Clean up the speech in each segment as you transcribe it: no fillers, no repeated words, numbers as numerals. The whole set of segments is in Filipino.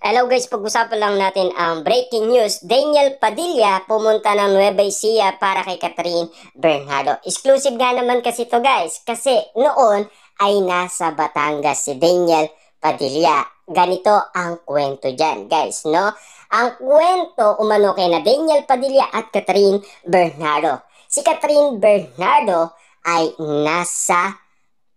Hello guys, pag-usapan lang natin ang breaking news. Daniel Padilla pumunta ng Nueva Ecija para kay Catherine Bernardo. Exclusive nga naman kasi to guys. Kasi noon ay nasa Batangas si Daniel Padilla. Ganito ang kwento dyan guys, no? Ang kwento umano kay na Daniel Padilla at Catherine Bernardo. Si Catherine Bernardo ay nasa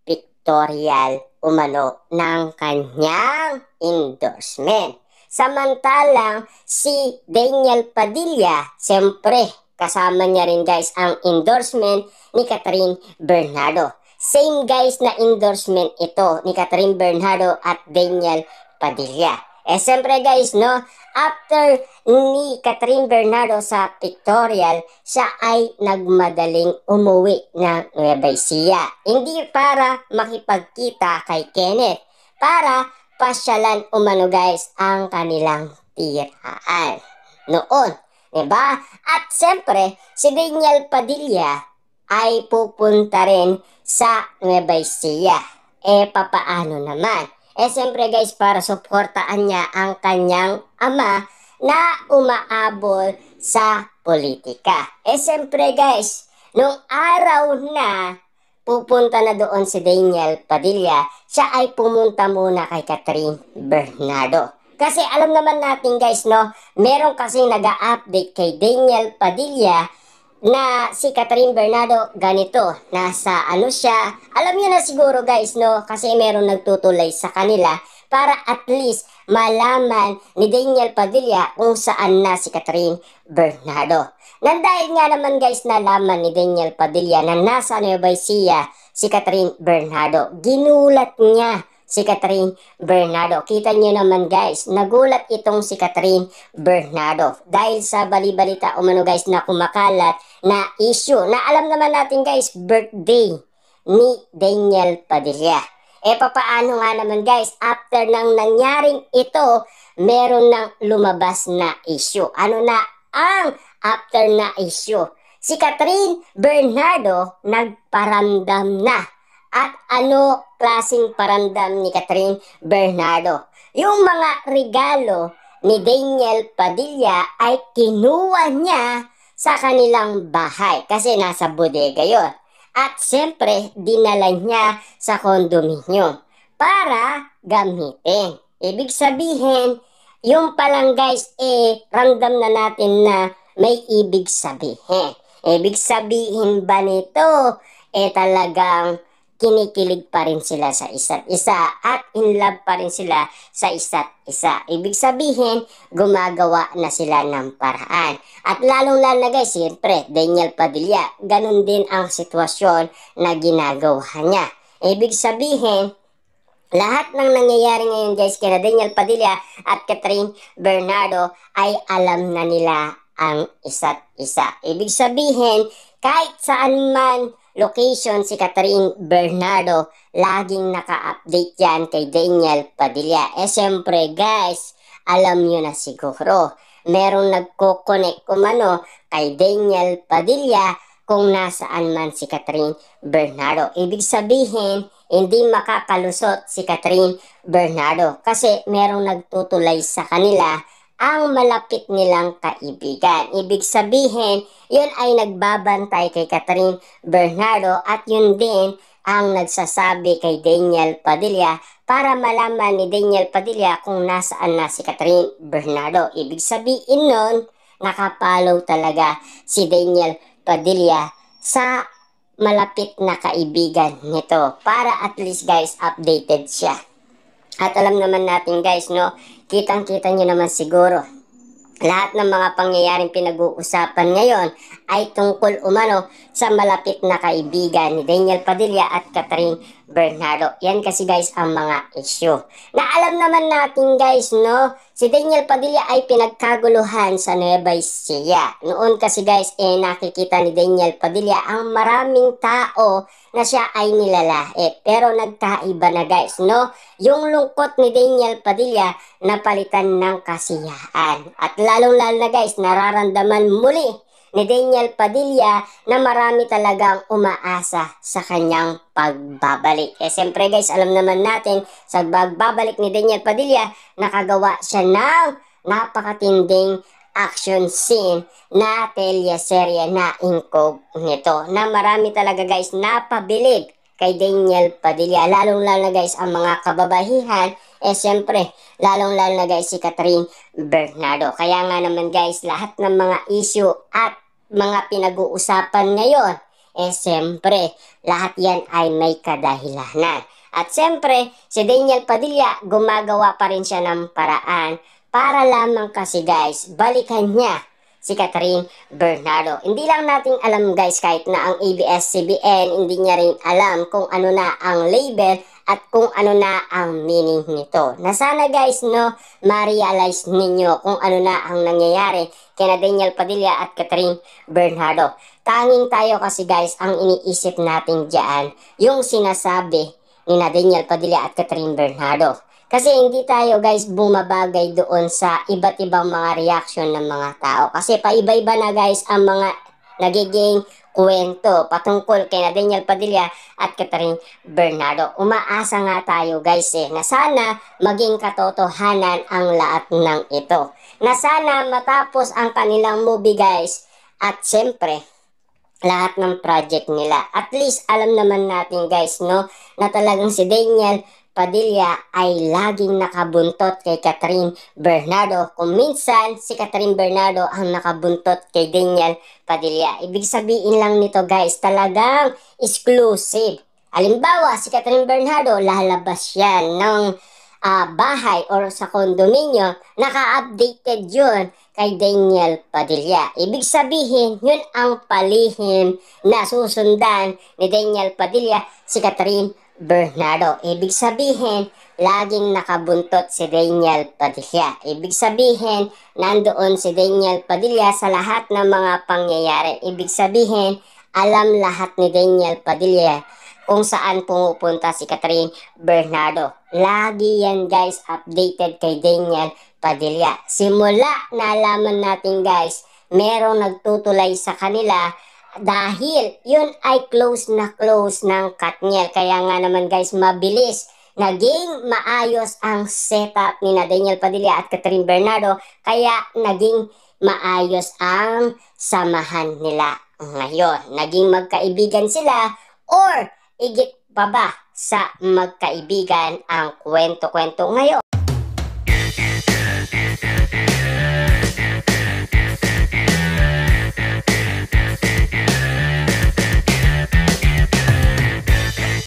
pictorial umano ng kanyang endorsement. Samantalang si Daniel Padilla, siyempre kasama niya rin guys ang endorsement ni Catherine Bernardo. Same guys na endorsement ito ni Catherine Bernardo at Daniel Padilla. Siyempre guys, no, after ni Catherine Bernardo sa pictorial, siya ay nagmadaling umuwi ng Nueva Ecija. Hindi para makipagkita kay Kenneth, para pasyalan umano guys ang kanilang tirahan noon. Diba? At siyempre, si Daniel Padilla ay pupunta rin sa Nueva Ecija. Papaano naman? Siyempre guys, para suportaan niya ang kanyang ama na umaabol sa politika. Siyempre guys, nung araw na pupunta na doon si Daniel Padilla, siya ay pumunta muna kay Catherine Bernardo. Kasi alam naman natin guys, no, meron kasi nag-update kay Daniel Padilla na si Catherine Bernardo ganito, nasa ano siya, alam niyo na siguro guys, no, kasi meron nagtutulay sa kanila para at least malaman ni Daniel Padilla kung saan na si Catherine Bernardo. Dahil nga naman guys nalaman ni Daniel Padilla na nasa Nueva Ecija si Catherine Bernardo, ginulat niya si Catherine Bernardo. Kita niyo naman guys, nagulat itong si Catherine Bernardo dahil sa bali-balita umano guys na kumakalat na issue na alam naman natin guys, birthday ni Daniel Padilla. Papaano nga naman guys, after nang nangyaring ito, meron nang lumabas na issue. Ano na ang after na issue? Si Catherine Bernardo nagparamdam na. At ano klaseng paramdam ni Catherine Bernardo? Yung mga regalo ni Daniel Padilla ay kinuha niya sa kanilang bahay kasi nasa bodega yon. At siyempre, dinala niya sa kondominium para gamitin. Ibig sabihin, yung palang guys, ramdam na natin na may ibig sabihin. Ibig sabihin ba nito, talagang kinikilig pa rin sila sa isa't isa at in love pa rin sila sa isa't isa. Ibig sabihin, gumagawa na sila ng paraan. At lalong-lalo na guys, siyempre, Daniel Padilla, ganun din ang sitwasyon na ginagawa niya. Ibig sabihin, lahat ng nangyayari ngayon guys kina Daniel Padilla at Catherine Bernardo ay alam na nila ang isa't isa. Ibig sabihin, kahit saan man location si Catherine Bernardo, laging naka-update yan kay Daniel Padilla. Siyempre guys, alam nyo na siguro, merong nagko-connect kumano kay Daniel Padilla kung nasaan man si Catherine Bernardo. Ibig sabihin, hindi makakalusot si Catherine Bernardo kasi merong nagtutulay sa kanila ang malapit nilang kaibigan. Ibig sabihin, yun ay nagbabantay kay Catherine Bernardo at yun din ang nagsasabi kay Daniel Padilla para malaman ni Daniel Padilla kung nasaan na si Catherine Bernardo. Ibig sabihin nun, nakapalaw talaga si Daniel Padilla sa malapit na kaibigan nito para at least guys updated siya. At alam naman natin guys, no, kitang-kita nyo naman siguro, lahat ng mga pangyayaring pinag-uusapan ngayon ay tungkol umano sa malapit na kaibigan ni Daniel Padilla at Catherine Bernardo. Yan kasi guys ang mga issue. Na alam naman natin guys, no, si Daniel Padilla ay pinagkaguluhan sa Nueva Ecija. Noon kasi guys, nakikita ni Daniel Padilla ang maraming tao na siya ay nilalait. Pero nagkaiba na guys, no? Yung lungkot ni Daniel Padilla napalitan ng kasiyahan. At lalong-lalo na guys, nararamdaman muli ni Daniel Padilla na marami talagang umaasa sa kanyang pagbabalik. Siyempre guys, alam naman natin sa pagbabalik ni Daniel Padilla, nakagawa siya ng napakatinding action scene na teleserye na Incognito na marami talaga guys napabilib kay Daniel Padilla, lalong-lalo na guys ang mga kababahihan, siyempre lalong-lalo na guys si Catherine Bernardo. Kaya nga naman guys, lahat ng mga issue at mga pinag-uusapan ngayon, siyempre lahat yan ay may kadahilanan. At siyempre si Daniel Padilla, gumagawa pa rin siya ng paraan para lamang kasi guys, balikan niya si Catherine Bernardo. Hindi lang natin alam guys, kahit na ang ABS-CBN, hindi niya rin alam kung ano na ang label at kung ano na ang meaning nito. Na sana guys, no, ma-realize ninyo kung ano na ang nangyayari kina Daniel Padilla at Catherine Bernardo. Tanging tayo kasi guys, ang iniisip natin dyan, yung sinasabi ni Daniel Padilla at Catherine Bernardo. Kasi hindi tayo guys bumabagay doon sa iba't ibang mga reaction ng mga tao. Kasi paiba-iba na guys ang mga nagiging kwento patungkol kay Daniel Padilla at Catherine Bernardo. Umaasa nga tayo guys na sana maging katotohanan ang lahat ng ito. Na sana matapos ang kanilang movie guys at siyempre lahat ng project nila. At least alam naman natin guys, no, na talagang si Daniel Padilla ay laging nakabuntot kay Catherine Bernardo. Kung minsan si Catherine Bernardo ang nakabuntot kay Daniel Padilla. Ibig sabihin lang nito guys, talagang exclusive. Halimbawa, si Catherine Bernardo, lalabas yan ng bahay or sa kondominyo, naka-updated yun kay Daniel Padilla. Ibig sabihin, yun ang palihim na susundan ni Daniel Padilla, si Catherine Bernardo. Ibig sabihin, laging nakabuntot si Daniel Padilla. Ibig sabihin, nandoon si Daniel Padilla sa lahat ng mga pangyayari. Ibig sabihin, alam lahat ni Daniel Padilla kung saan pumupunta si Catherine Bernardo. Lagi yan guys updated kay Daniel Padilla. Simula nalaman natin guys, merong nagtutulay sa kanila dahil yun ay close ng Katniel. Kaya nga naman guys, mabilis naging maayos ang setup ni Daniel Padilla at Catherine Bernardo. Kaya naging maayos ang samahan nila ngayon. Naging magkaibigan sila or igit pa ba sa magkaibigan ang kwento-kwento ngayon.